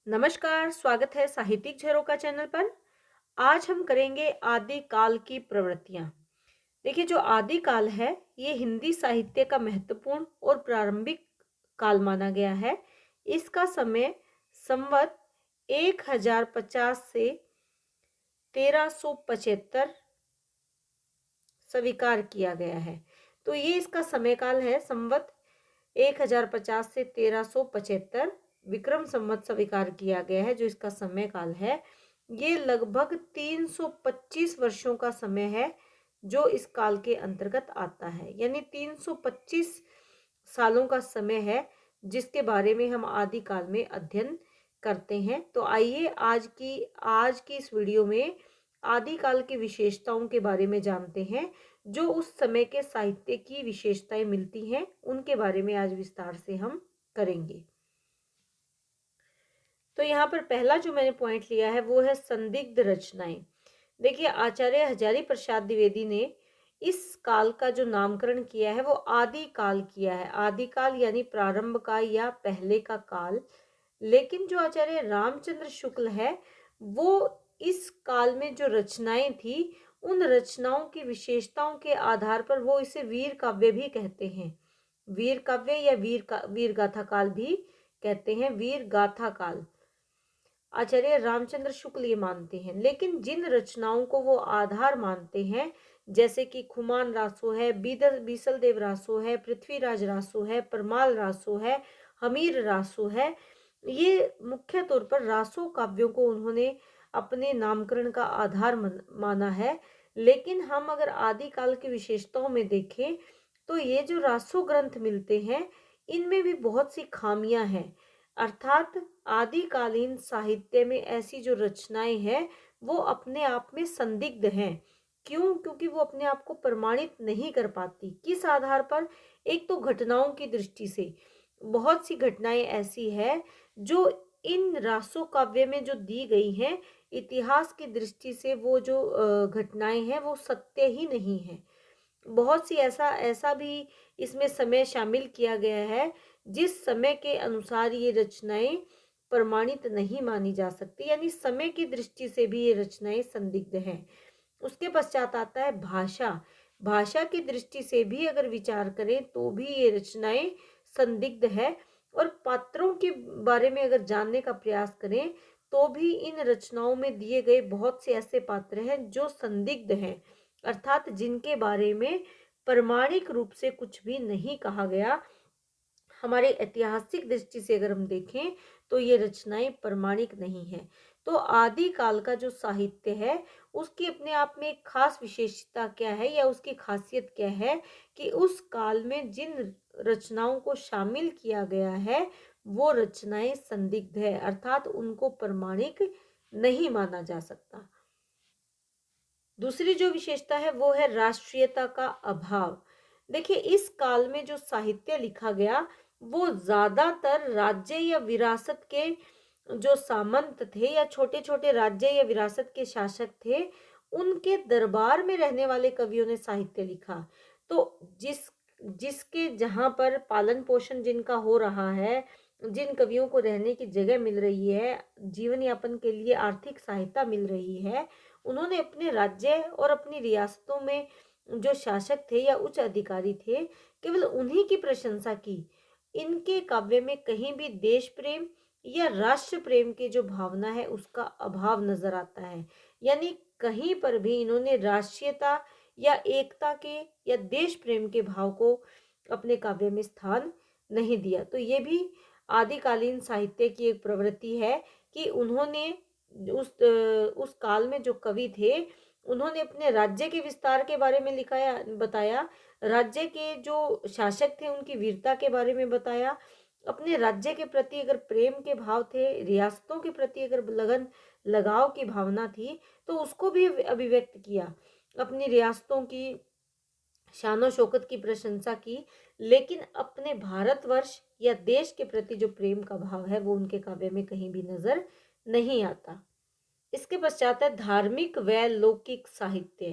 नमस्कार, स्वागत है साहित्यिक झरोका चैनल पर। आज हम करेंगे आदिकाल की प्रवृत्तियां। देखिए, जो आदिकाल है ये हिंदी साहित्य का महत्वपूर्ण और प्रारंभिक काल माना गया है। इसका समय संवत 1050 से 1375 स्वीकार किया गया है। तो ये इसका समय काल है, संवत 1050 से 1375 विक्रम संवत स्वीकार किया गया है। जो इसका समय काल है ये लगभग 325 वर्षों का समय है, जो इस काल के अंतर्गत आता है। यानी 325 सालों का समय है जिसके बारे में हम आदिकाल में अध्ययन करते हैं। तो आइए आज की इस वीडियो में आदिकाल की विशेषताओं के बारे में जानते हैं। जो उस समय के साहित्य की विशेषताएं मिलती हैं उनके बारे में आज विस्तार से हम करेंगे। तो यहाँ पर पहला जो मैंने पॉइंट लिया है वो है संदिग्ध रचनाएं। देखिए, आचार्य हजारी प्रसाद द्विवेदी ने इस काल का जो नामकरण किया है वो आदिकाल किया है। आदिकाल यानी प्रारंभ का या पहले का काल। लेकिन जो आचार्य रामचंद्र शुक्ल है वो इस काल में जो रचनाएं थी उन रचनाओं की विशेषताओं के आधार पर वो इसे वीर काव्य भी कहते हैं। वीर काव्य या वीर गाथा काल भी कहते हैं, वीर गाथा काल। आचार्य रामचंद्र शुक्ल ये मानते हैं। लेकिन जिन रचनाओं को वो आधार मानते हैं, जैसे कि खुमान रासो है, बीसल देव रासो है, पृथ्वीराज रासो है, परमाल रासो है, हमीर रासो है, ये मुख्य तौर पर रासो काव्यों को उन्होंने अपने नामकरण का आधार माना है। लेकिन हम अगर आदिकाल की विशेषताओं में देखें तो ये जो रासो ग्रंथ मिलते हैं इनमें भी बहुत सी खामियां हैं। अर्थात आदिकालीन साहित्य में ऐसी जो रचनाएं हैं वो अपने आप में संदिग्ध हैं। क्यों? क्योंकि वो अपने आप को प्रमाणित नहीं कर पाती। किस आधार पर? एक तो घटनाओं की दृष्टि से बहुत सी घटनाएं ऐसी है जो इन रासो काव्य में जो दी गई हैं, इतिहास की दृष्टि से वो जो घटनाएं हैं वो सत्य ही नहीं है। बहुत सी ऐसा ऐसा भी इसमें समय शामिल किया गया है जिस समय के अनुसार ये रचनाएं प्रमाणित नहीं मानी जा सकती। यानी समय की दृष्टि से भी ये रचनाएं संदिग्ध हैं। उसके पश्चात आता है भाषा। भाषा की दृष्टि से भी अगर विचार करें तो भी ये रचनाएं संदिग्ध है। और पात्रों के बारे में अगर जानने का प्रयास करें तो भी इन रचनाओं में दिए गए बहुत से ऐसे पात्र हैं जो संदिग्ध हैं, अर्थात जिनके बारे में प्रमाणिक रूप से कुछ भी नहीं कहा गया। हमारे ऐतिहासिक दृष्टि से अगर हम देखें तो ये रचनाएं प्रमाणिक नहीं है। तो आदिकाल का जो साहित्य है उसकी अपने आप में एक खास विशेषता क्या है या उसकी खासियत क्या है कि उस काल में जिन रचनाओं को शामिल किया गया है वो रचनाएं संदिग्ध है, अर्थात उनको प्रमाणिक नहीं माना जा सकता। दूसरी जो विशेषता है वो है राष्ट्रीयता का अभाव। देखिए, इस काल में जो साहित्य लिखा गया वो ज्यादातर राज्य या विरासत के जो सामंत थे या छोटे छोटे राज्य या विरासत के शासक थे उनके दरबार में रहने वाले कवियों ने साहित्य लिखा। तो जिसके जहां पर पालन पोषण जिनका हो रहा है, जिन कवियों को रहने की जगह मिल रही है, जीवन यापन के लिए आर्थिक सहायता मिल रही है, उन्होंने अपने राज्य और अपनी रियासतों में जो शासक थे या उच्च अधिकारी थे केवल उन्हीं की प्रशंसा की। इनके काव्य में कहीं भी देश प्रेम या राष्ट्र प्रेम की जो भावना है उसका अभाव नजर आता है। यानी कहीं पर भी इन्होंने राष्ट्रीयता या एकता के या देश प्रेम के भाव को अपने काव्य में स्थान नहीं दिया। तो ये भी आदिकालीन साहित्य की एक प्रवृत्ति है कि उन्होंने उस काल में जो कवि थे उन्होंने अपने राज्य के विस्तार के बारे में लिखाया, बताया, राज्य के जो शासक थे उनकी वीरता के बारे में बताया, अपने राज्य के प्रति अगर प्रेम के भाव थे, रियासतों के प्रति अगर लगन लगाव की भावना थी तो उसको भी अभिव्यक्त किया, अपनी रियासतों की शानो शौकत की प्रशंसा की। लेकिन अपने भारतवर्ष या देश के प्रति जो प्रेम का भाव है वो उनके काव्य में कहीं भी नजर नहीं आता। इसके पश्चात है धार्मिक व लौकिक साहित्य।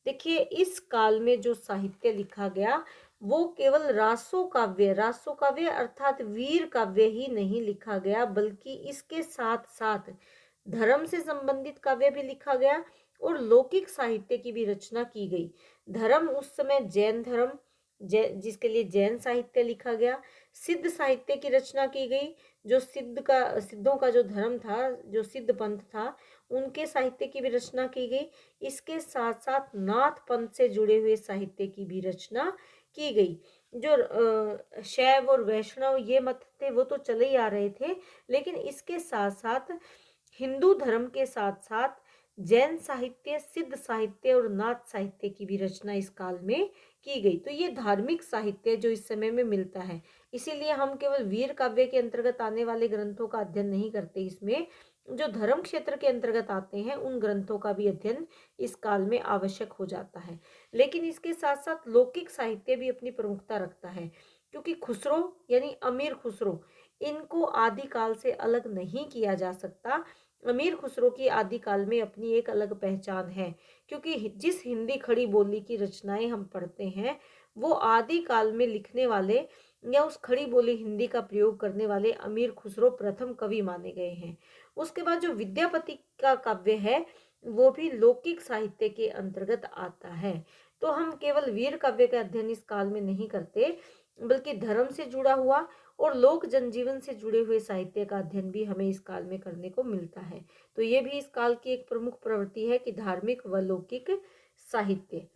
देखिए, इस काल में जो साहित्य लिखा गया वो केवल रासो काव्य अर्थात वीर काव्य ही नहीं लिखा गया, बल्कि इसके साथ साथ धर्म से संबंधित काव्य भी लिखा गया और लौकिक साहित्य की भी रचना की गई। धर्म उस समय जैन धर्म, जिसके लिए जैन साहित्य लिखा गया। सिद्ध साहित्य की रचना की गई, जो सिद्धों का जो धर्म था, जो सिद्ध पंथ था, उनके साहित्य की भी रचना की गई। इसके साथ साथ नाथ पंथ से जुड़े हुए साहित्य की भी रचना की गई। जो शैव और वैष्णव ये मत थे वो तो चले ही आ रहे थे, लेकिन इसके साथ साथ हिंदू धर्म के साथ साथ जैन साहित्य, सिद्ध साहित्य और नाथ साहित्य की भी रचना इस काल में की गई। तो ये धार्मिक साहित्य जो इस समय में मिलता है, इसीलिए हम केवल वीर काव्य के अंतर्गत आने वाले ग्रंथों का अध्ययन नहीं करते, इसमें जो धर्म क्षेत्र के अंतर्गत आते हैं उन ग्रंथों का भी अध्ययन इस काल में आवश्यक हो जाता है। लेकिन इसके साथ साथ लौकिक साहित्य भी अपनी प्रमुखता रखता है, क्योंकि खुसरो यानी अमीर खुसरो, इनको आदिकाल से अलग नहीं किया जा सकता। अमीर खुसरो की आदिकाल में अपनी एक अलग पहचान है, क्योंकि जिस हिंदी खड़ी बोली की रचनाएं हम पढ़ते हैं वो आदिकाल में लिखने वाले या उस खड़ी बोली हिंदी का प्रयोग करने वाले अमीर खुसरो प्रथम कवि माने गए हैं। उसके बाद जो विद्यापति का काव्य है वो भी लौकिक साहित्य के अंतर्गत आता है। तो हम केवल वीर काव्य का अध्ययन इस काल में नहीं करते, बल्कि धर्म से जुड़ा हुआ और लोक जनजीवन से जुड़े हुए साहित्य का अध्ययन भी हमें इस काल में करने को मिलता है। तो ये भी इस काल की एक प्रमुख प्रवृत्ति है कि धार्मिक व लौकिक साहित्य,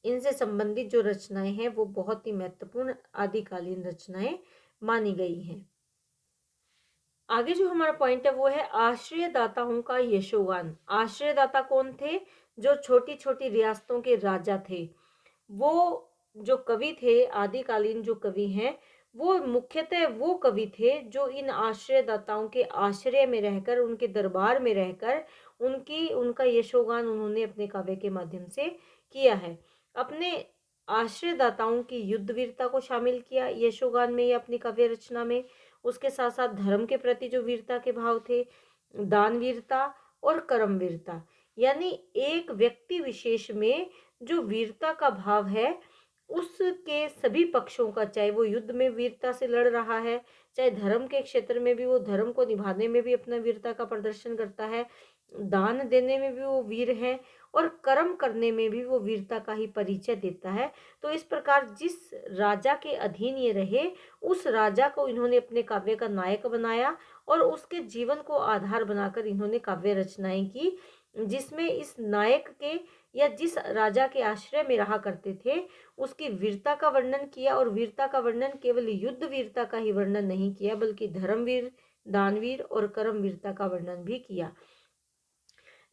इनसे संबंधित जो रचनाएं हैं वो बहुत ही महत्वपूर्ण आदिकालीन रचनाएं मानी गई हैं। आगे जो हमारा पॉइंट है वो है आश्रयदाताओं का यशोगान। आश्रयदाता कौन थे? जो छोटी छोटी रियासतों के राजा थे। वो जो कवि थे, आदिकालीन जो कवि हैं, वो मुख्यतः वो कवि थे जो इन आश्रयदाताओं के आश्रय में रहकर, उनके दरबार में रहकर उनका यशोगान उन्होंने अपने काव्य के माध्यम से किया है। अपने आश्रयदाताओं की युद्ध वीरता को शामिल किया यशोगान में या अपनी काव्य रचना में। उसके साथ साथ धर्म के प्रति जो वीरता के भाव थे, दान वीरता और कर्म वीरता, यानी एक व्यक्ति विशेष में जो वीरता का भाव है उसके सभी पक्षों का, चाहे वो युद्ध में वीरता से लड़ रहा है, चाहे धर्म के क्षेत्र में भी वो धर्म को निभाने में भी अपना वीरता का प्रदर्शन करता है, दान देने में भी वो वीर है और कर्म करने में भी वो वीरता का ही परिचय देता है। तो इस प्रकार जिस राजा के अधीन ये रहे, उस राजा को इन्होंने अपने काव्य का नायक बनाया और उसके जीवन को आधार बनाकर इन्होंने काव्य रचनाएं की, जिसमें इस नायक के या जिस राजा के आश्रय में रहा करते थे उसकी वीरता का वर्णन किया। और वीरता का वर्णन केवल युद्ध वीरता का ही वर्णन नहीं किया, बल्कि धर्मवीर, दानवीर और कर्म वीरता का वर्णन भी किया।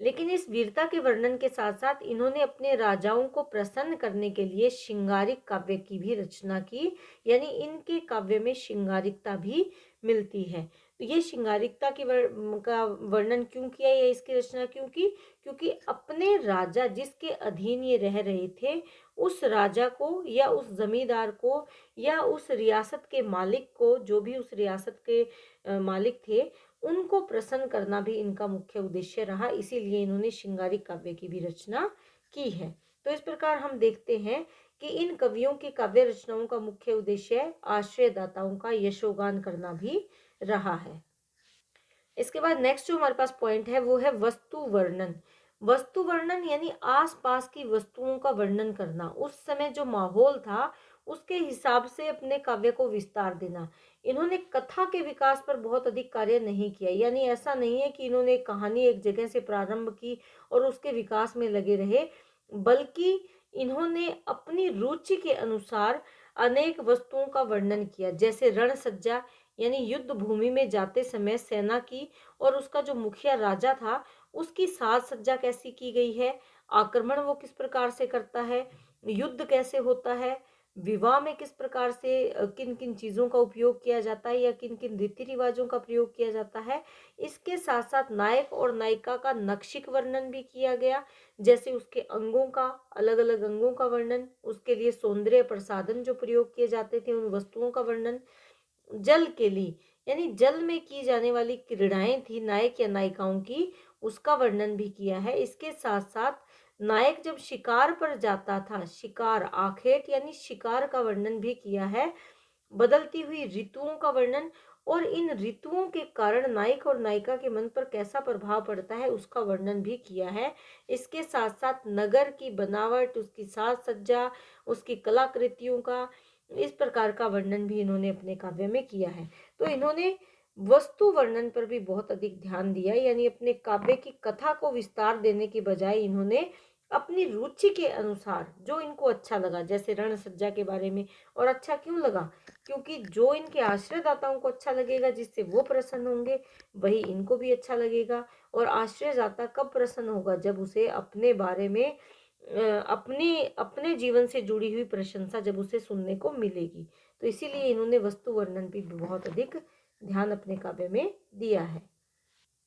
लेकिन इस वीरता के वर्णन के साथ साथ इन्होंने अपने राजाओं को प्रसन्न करने के लिए श्रृंगारिक काव्य की भी रचना की, यानी इनके काव्य में श्रृंगारिकता भी मिलती है। तो ये श्रृंगारिकता का वर्णन क्यों किया या इसकी रचना क्यों की? क्योंकि अपने राजा जिसके अधीन ये रह रहे थे, उस राजा को या उस जमींदार को या उस रियासत के मालिक को, जो भी उस रियासत के मालिक थे, उनको प्रसन्न करना भी इनका मुख्य उद्देश्य रहा। इसीलिए इन्होंने श्रृंगारिक काव्य की भी रचना की है। तो इस प्रकार हम देखते हैं कि इन कवियों की काव्य रचनाओं का मुख्य उद्देश्य आश्रयदाताओं का यशोगान करना भी रहा है। इसके बाद नेक्स्ट जो हमारे पास पॉइंट है वो है वस्तु वर्णन। वस्तु वर्णन यानी आसपास की वस्तुओं का वर्णन करना, उस समय जो माहौल था उसके हिसाब से अपने काव्य को विस्तार देना। इन्होंने कथा के विकास पर बहुत अधिक कार्य नहीं किया, यानी ऐसा नहीं है कि इन्होंने कहानी एक जगह से प्रारंभ की और उसके विकास में लगे रहे, बल्कि इन्होंने अपनी रुचि के अनुसार अनेक वस्तुओं का वर्णन किया। जैसे रणसज्जा, यानी युद्ध भूमि में जाते समय सेना की और उसका जो मुखिया राजा था उसकी साज सज्जा कैसी की गई है, आक्रमण वो किस प्रकार से करता है, युद्ध कैसे होता है, विवाह में किस प्रकार से किन किन चीजों का उपयोग किया जाता है या किन किन रीति रिवाजों का प्रयोग किया जाता है। इसके साथ साथ नायक और नायिका का नक्शिक वर्णन भी किया गया, जैसे उसके अंगों का, अलग अलग अंगों का वर्णन, उसके लिए सौंदर्य प्रसाधन जो प्रयोग किए जाते थे उन वस्तुओं का वर्णन, जल के लिए यानी जल में की जाने वाली क्रीड़ाएं थी नायक या नायिकाओं की, उसका वर्णन भी किया है। इसके साथ साथ नायक जब शिकार पर जाता था, शिकार आखेट यानी शिकार का वर्णन भी किया है, बदलती हुई ऋतुओं का वर्णन, और इन ऋतुओं के कारण नायक और नायिका के मन पर कैसा प्रभाव पड़ता है उसका वर्णन भी किया है। इसके साथ साथ नगर की बनावट, उसकी साज सज्जा, उसकी कलाकृतियों का, इस प्रकार का वर्णन भी इन्होंने अपने काव्य में किया है। तो इन्होंने वस्तु वर्णन पर भी बहुत अधिक ध्यान दिया, यानी अपने काव्य की कथा को विस्तार देने की बजाय इन्होंने अपनी रुचि के अनुसार जो इनको अच्छा लगा, जैसे रण सज्जा के बारे में, और अच्छा क्यों लगा, क्योंकि जो इनके आश्रयदाताओं को अच्छा लगेगा, जिससे वो प्रसन्न होंगे, वही इनको भी अच्छा लगेगा। और आश्रयदाता कब प्रसन्न होगा, जब उसे अपने बारे में अपने अपने जीवन से जुड़ी हुई प्रशंसा जब उसे सुनने को मिलेगी। तो इसीलिए इन्होंने वस्तु वर्णन भी बहुत अधिक ध्यान अपने काव्य में दिया है।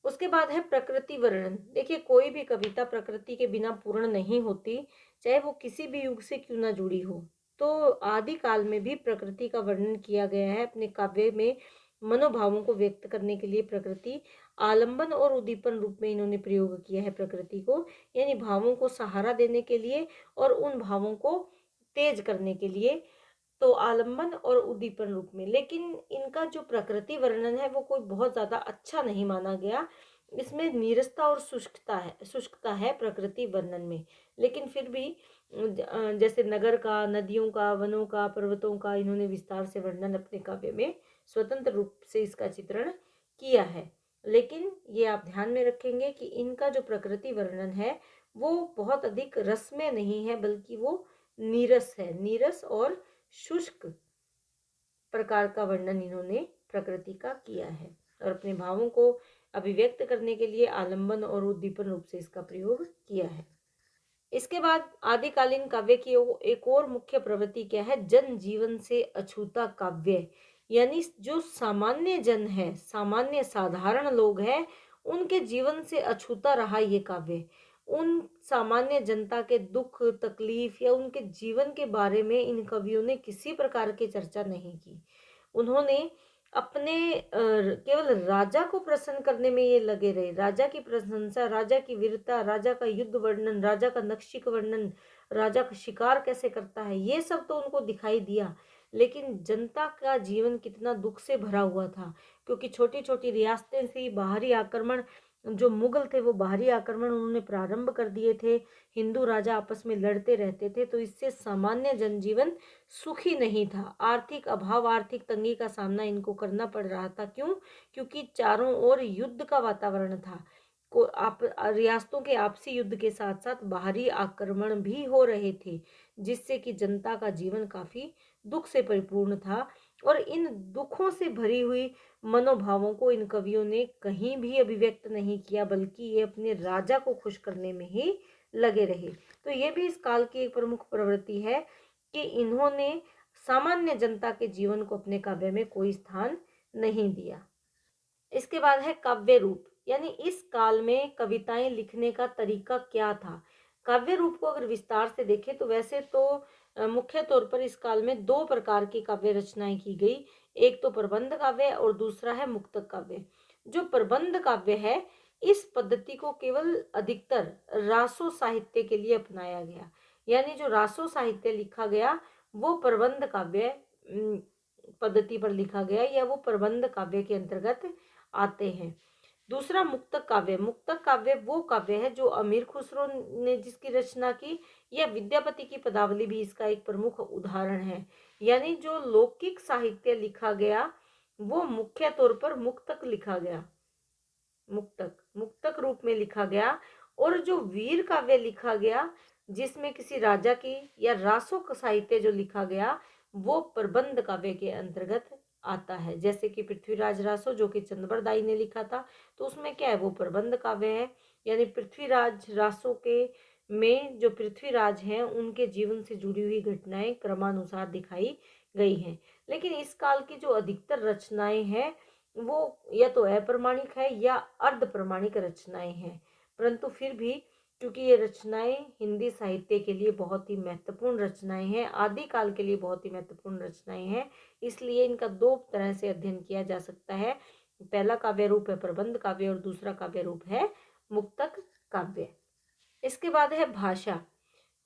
उसके बाद है प्रकृति वर्णन। देखिए, कोई भी कविता प्रकृति के बिना पूर्ण नहीं होती, चाहे वो किसी भी युग से क्यों ना जुड़ी हो। तो आदि काल में भी प्रकृति का वर्णन किया गया है अपने काव्य में। मनोभावों को व्यक्त करने के लिए प्रकृति आलंबन और उद्दीपन रूप में इन्होंने प्रयोग किया है प्रकृति को, यानी भावों को सहारा देने के लिए और उन भावों को तेज करने के लिए, तो आलंबन और उद्दीपन रूप में। लेकिन इनका जो प्रकृति वर्णन है वो कोई बहुत ज्यादा अच्छा नहीं माना गया। इसमें नीरसता और शुष्कता है प्रकृति वर्णन में। लेकिन फिर भी जैसे नगर का, नदियों का, वनों का, पर्वतों का इन्होंने विस्तार से वर्णन अपने काव्य में स्वतंत्र रूप से इसका चित्रण किया है। लेकिन ये आप ध्यान में रखेंगे कि इनका जो प्रकृति वर्णन है वो बहुत अधिक रसमय नहीं है, बल्कि वो नीरस है। नीरस और शुष्क प्रकार का वर्णन इन्होंने प्रकृति का किया है, और अपने भावों को अभिव्यक्त करने के लिए आलंबन और उद्दीपन रूप से इसका प्रयोग किया है। इसके बाद आदिकालीन काव्य की एक और मुख्य प्रवृत्ति क्या है, जन जीवन से अछूता काव्य। यानी जो सामान्य जन है, सामान्य साधारण लोग हैं, उनके जीवन से अछूता रहा ये काव्य। उन सामान्य जनता के दुख तकलीफ या उनके जीवन के बारे में इन कवियों ने किसी प्रकार की चर्चा नहीं की। उन्होंने अपने केवल राजा को प्रसन्न करने में ये लगे रहे। राजा की प्रशंसा, राजा की वीरता, राजा का युद्ध वर्णन, राजा का नक्शिक वर्णन, राजा का शिकार कैसे करता है, ये सब तो उनको दिखाई दिया। लेकिन जनता का जीवन कितना दुख से भरा हुआ था, क्योंकि छोटी छोटी रियासतें थी, बाहरी आक्रमण, जो मुगल थे वो बाहरी आक्रमण उन्होंने प्रारंभ कर दिए थे, हिंदू राजा आपस में लड़ते रहते थे। तो इससे सामान्य जनजीवन सुखी नहीं था। आर्थिक अभाव, आर्थिक तंगी का सामना इनको करना पड़ रहा था। क्यों? क्योंकि चारों ओर युद्ध का वातावरण था। को आप रियासतों के आपसी युद्ध के साथ साथ बाहरी आक्रमण भी हो रहे थे, जिससे कि जनता का जीवन काफी दुख से परिपूर्ण था। और इन दुखों से भरी हुई मनोभावों को इन कवियों ने कहीं भी अभिव्यक्त नहीं किया, बल्कि ये अपने राजा को खुश करने में ही लगे रहे। तो ये भी इस काल की एक प्रमुख प्रवृत्ति है कि इन्होंने सामान्य जनता के जीवन को अपने काव्य में कोई स्थान नहीं दिया। इसके बाद है काव्य रूप, यानी इस काल में कविताएं लिखने का तरीका क्या था। काव्य रूप को अगर विस्तार से देखें तो वैसे तो मुख्य तौर पर इस काल में दो प्रकार की काव्य रचनाएं की गई। एक तो प्रबंध काव्य और दूसरा है मुक्तक काव्य। जो प्रबंध काव्य है, इस पद्धति को केवल अधिकतर रासो साहित्य के लिए अपनाया गया। यानी जो रासो साहित्य लिखा गया वो प्रबंध काव्य पद्धति पर लिखा गया, या वो प्रबंध काव्य के अंतर्गत आते हैं। दूसरा मुक्तक काव्य। मुक्तक काव्य वो काव्य है जो अमीर खुसरो ने जिसकी रचना की, या विद्यापति की पदावली भी इसका एक प्रमुख उदाहरण है। यानी जो लौकिक साहित्य लिखा गया वो मुख्य तौर पर मुक्तक लिखा गया, मुक्तक मुक्तक रूप में लिखा गया। और जो वीर काव्य लिखा गया, जिसमें किसी राजा की या रासो साहित्य जो लिखा गया, वो प्रबंध काव्य के अंतर्गत आता है। जैसे कि पृथ्वीराज रासो जो कि चंद्रबरदाई ने लिखा था, तो उसमें क्या है, वो प्रबंध काव्य है। यानी पृथ्वीराज रासो के में जो पृथ्वीराज हैं उनके जीवन से जुड़ी हुई घटनाएं क्रमानुसार दिखाई गई हैं। लेकिन इस काल की जो अधिकतर रचनाएं हैं वो या तो अप्रमाणिक है या अर्ध प्रमाणिक रचनाएं हैं। परंतु फिर भी क्योंकि ये रचनाएं हिंदी साहित्य के लिए बहुत ही महत्वपूर्ण रचनाएं हैं, आदिकाल के लिए बहुत ही महत्वपूर्ण रचनाएं हैं, इसलिए इनका दो तरह से अध्ययन किया जा सकता है। पहला काव्य रूप है प्रबंध काव्य और दूसरा काव्य रूप है मुक्तक काव्य। इसके बाद है भाषा।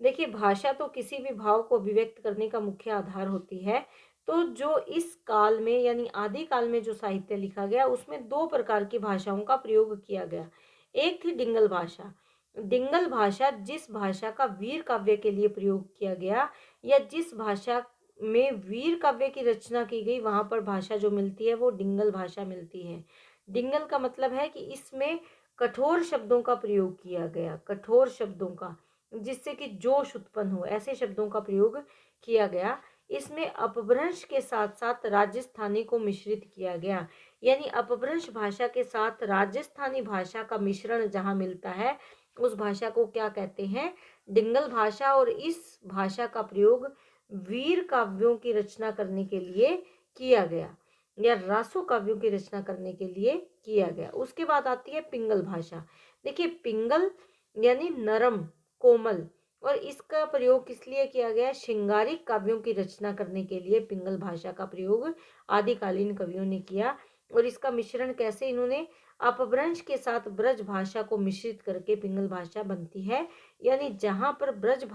देखिए, भाषा तो किसी भी भाव को अभिव्यक्त करने का मुख्य आधार होती है। तो जो इस काल में यानी आदि काल में जो साहित्य लिखा गया, उसमें दो प्रकार की भाषाओं का प्रयोग किया गया। एक थी डिंगल भाषा। डिंगल भाषा जिस भाषा का वीर काव्य के लिए प्रयोग किया गया, या जिस भाषा में वीर काव्य की रचना की गई, वहां पर भाषा जो मिलती है वो डिंगल भाषा मिलती है। डिंगल का मतलब है कि इसमें कठोर शब्दों का प्रयोग किया गया, कठोर शब्दों का, जिससे कि जोश उत्पन्न हो, ऐसे शब्दों का प्रयोग किया गया। इसमें अपभ्रंश के साथ साथ राजस्थानी को मिश्रित किया गया, यानी अपभ्रंश भाषा के साथ राजस्थानी भाषा का मिश्रण जहां मिलता है, उस भाषा को क्या कहते हैं, डिंगल भाषा। और इस भाषा का प्रयोग वीर काव्यों की रचना करने के लिए किया गया, या रासो काव्यों की रचना करने के लिए किया गया। उसके बाद आती है पिंगल भाषा। देखिए, पिंगल यानी नरम, कोमल, और इसका प्रयोग किस लिए किया गया, श्रृंगारिक काव्यों की रचना करने के लिए पिंगल भाषा का प्रयोग आदिकालीन कवियों ने किया। और इसका मिश्रण कैसे, इन्होंने अपभ्रंश के साथ ब्रज भाषा को मिश्रित करके पिंगल भाषा बनती है। यानी जहां पर ब्रज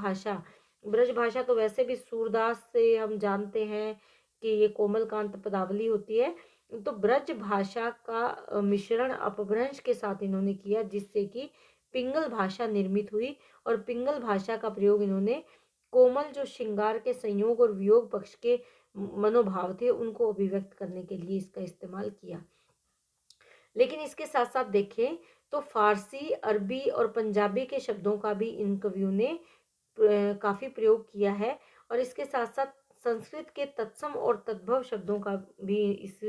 भाषा तो वैसे भी सूरदास से हम जानते हैं कि ये कोमलकांत पदावली होती है, तो ब्रज भाषा का मिश्रण अपभ्रंश के साथ इन्होंने किया, जिससे कि पिंगल भाषा निर्मित हुई। और पिंगल भाषा का प्रयोग इन्होंने कोमल जो श्रृंगार के संयोग और वियोग पक्ष के मनोभाव थे, उनको अभिव्यक्त करने के लिए इसका इस्तेमाल किया। लेकिन इसके साथ साथ देखें तो फारसी, अरबी और पंजाबी के शब्दों का भी इन कवियों ने काफी प्रयोग किया है। और इसके साथ साथ संस्कृत के तत्सम और तद्भव शब्दों का भी इस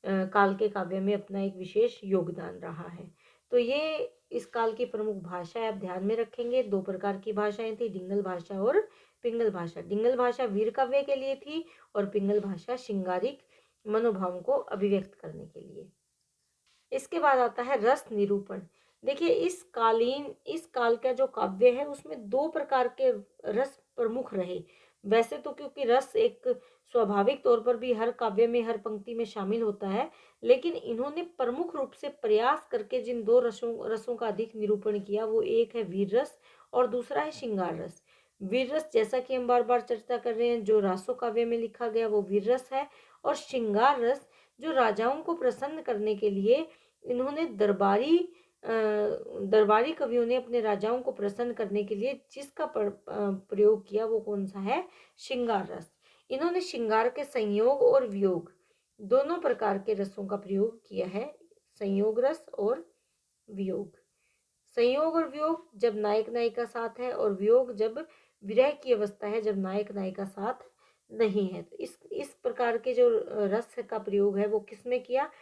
काल के काव्य में अपना एक विशेष योगदान रहा है। तो ये इस काल की प्रमुख भाषा है, आप ध्यान में रखेंगे। दो प्रकार की भाषाएं थी, डिंगल भाषा और पिंगल भाषा। डिंगल भाषा वीर काव्य के लिए थी और पिंगल भाषा श्रृंगारिक मनोभावों को अभिव्यक्त करने के लिए। इसके बाद आता है रस निरूपण। देखिए, इस काल का जो काव्य है, उसमें दो प्रकार के रस प्रमुख रहे। वैसे तो क्योंकि रस एक स्वाभाविक तौर पर भी हर काव्य में, हर पंक्ति में शामिल होता है, लेकिन इन्होंने प्रमुख रूप से प्रयास करके जिन दो रसों का अधिक निरूपण किया, वो एक है वीर रस और दूसरा है श्रृंगार रस। वीर रस, जैसा कि हम बार बार चर्चा कर रहे हैं, जो रासो काव्य में लिखा गया वो वीर रस है। और श्रृंगार रस जो राजाओं को प्रसन्न करने के लिए इन्होंने दरबारी कवियों ने अपने राजाओं को प्रसन्न करने के लिए जिसका प्रयोग किया, वो कौन सा है, श्रृंगार रस। इन्होंने श्रृंगार के संयोग और वियोग दोनों प्रकार के रसों का प्रयोग किया है, संयोग रस और वियोग। संयोग और वियोग जब नायक नायिका साथ है, और वियोग जब विरह की अवस्था है, जब नायक नायिका साथ नहीं है। तो इस प्रकार के जो रस का प्रयोग है वो किसमें किया,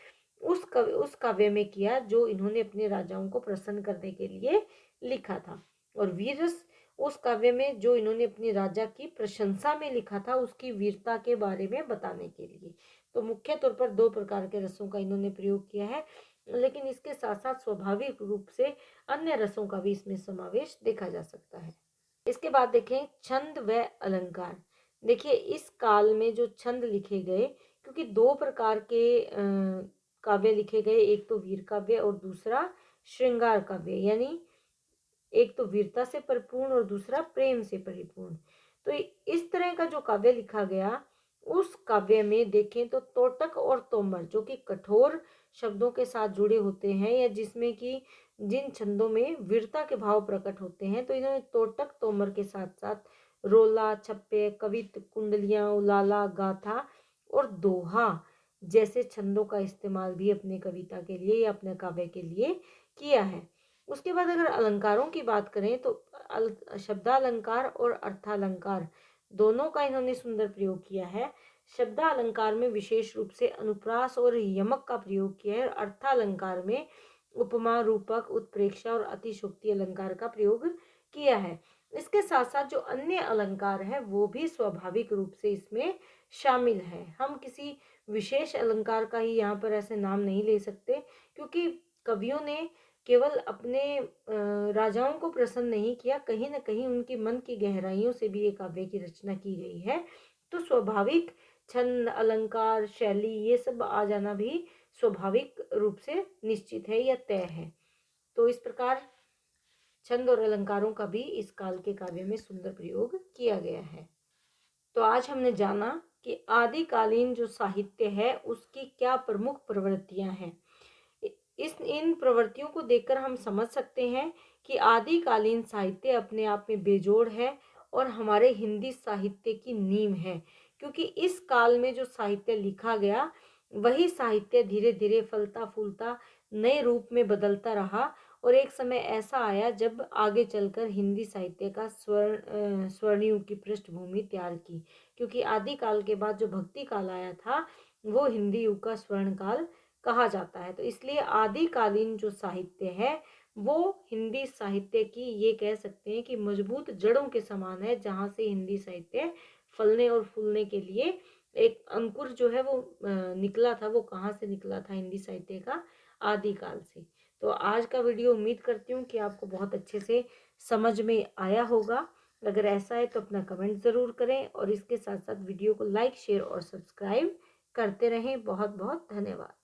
उस काव्य में किया जो इन्होंने अपने राजाओं को प्रसन्न करने के लिए लिखा था। और वीर रस उस काव्य में जो इन्होंने अपनी राजा की प्रशंसा में लिखा था, उसकी वीरता के बारे में बताने के लिए। तो मुख्य तौर पर दो प्रकार के रसों का इन्होंने प्रयोग किया है, लेकिन इसके साथ साथ स्वाभाविक रूप से अन्य रसों का भी इसमें समावेश देखा जा सकता है। इसके बाद देखें छंद व अलंकार। देखिए, इस काल में जो छंद लिखे गए, क्योंकि दो प्रकार के काव्य लिखे गए, एक तो वीर काव्य और दूसरा श्रृंगार काव्य, यानी एक तो वीरता से परिपूर्ण और दूसरा प्रेम से परिपूर्ण। तो इस तरह का जो काव्य लिखा गया, उस काव्य में देखें तो तोटक और तोमर, जो कि कठोर शब्दों के साथ जुड़े होते हैं, या जिसमें कि जिन छंदों में वीरता के भाव प्रकट होते हैं, तो इन्होंने तोटक तोमर के साथ साथ रोला, छप्पे, कवित, कुंडलियां, उलाला, गाथा और दोहा जैसे छंदों का इस्तेमाल भी अपने कविता के लिए या अपने काव्य के लिए किया है। उसके बाद अगर अलंकारों की बात करें तो शब्दालंकार और अर्थालंकार दोनों का इन्होंने सुंदर प्रयोग किया है। शब्दालंकार में विशेष रूप से अनुप्रास और यमक का प्रयोग किया है, और अर्थालंकार में उपमा, रूपक, उत्प्रेक्षा और अतिशोक्ति अलंकार का प्रयोग किया है। इसके साथ साथ जो अन्य अलंकार है वो भी स्वाभाविक रूप से इसमें शामिल है। हम किसी विशेष अलंकार का ही यहाँ पर ऐसे नाम नहीं ले सकते, क्योंकि कवियों ने केवल अपने राजाओं को प्रसन्न नहीं किया, कहीं ना कहीं उनके मन की गहराइयों से भी एक काव्य की रचना की गई है। तो स्वाभाविक छंद, अलंकार, शैली, ये सब आ जाना भी स्वाभाविक रूप से निश्चित है या तय है। तो इस प्रकार छंद और अलंकारों का भी इस काल के काव्य में सुंदर प्रयोग किया गया है। तो आज हमने जाना कि आदिकालीन जो साहित्य है उसकी क्या प्रमुख प्रवृत्तियां हैं। इस इन प्रवृत्तियों को देखकर हम समझ सकते हैं कि आदिकालीन साहित्य अपने आप में बेजोड़ है और हमारे हिंदी साहित्य की नींव है, क्योंकि इस काल में जो साहित्य लिखा गया वही साहित्य धीरे धीरे फलता फूलता नए रूप में बदलता रहा और एक समय ऐसा आया जब आगे चलकर हिंदी साहित्य का स्वर्णिम की पृष्ठभूमि तैयार की, क्योंकि आदिकाल के बाद जो भक्ति काल आया था वो हिंदी युग का स्वर्ण काल कहा जाता है। तो इसलिए आदिकालीन जो साहित्य है वो हिंदी साहित्य की ये कह सकते हैं कि मजबूत जड़ों के समान है, जहाँ से हिंदी साहित्य फलने और फूलने के लिए एक अंकुर जो है वो निकला था। वो कहाँ से निकला था? हिंदी साहित्य का आदिकाल से। तो आज का वीडियो उम्मीद करती हूँ कि आपको बहुत अच्छे से समझ में आया होगा। अगर ऐसा है तो अपना कमेंट ज़रूर करें और इसके साथ साथ वीडियो को लाइक शेयर और सब्सक्राइब करते रहें। बहुत बहुत धन्यवाद।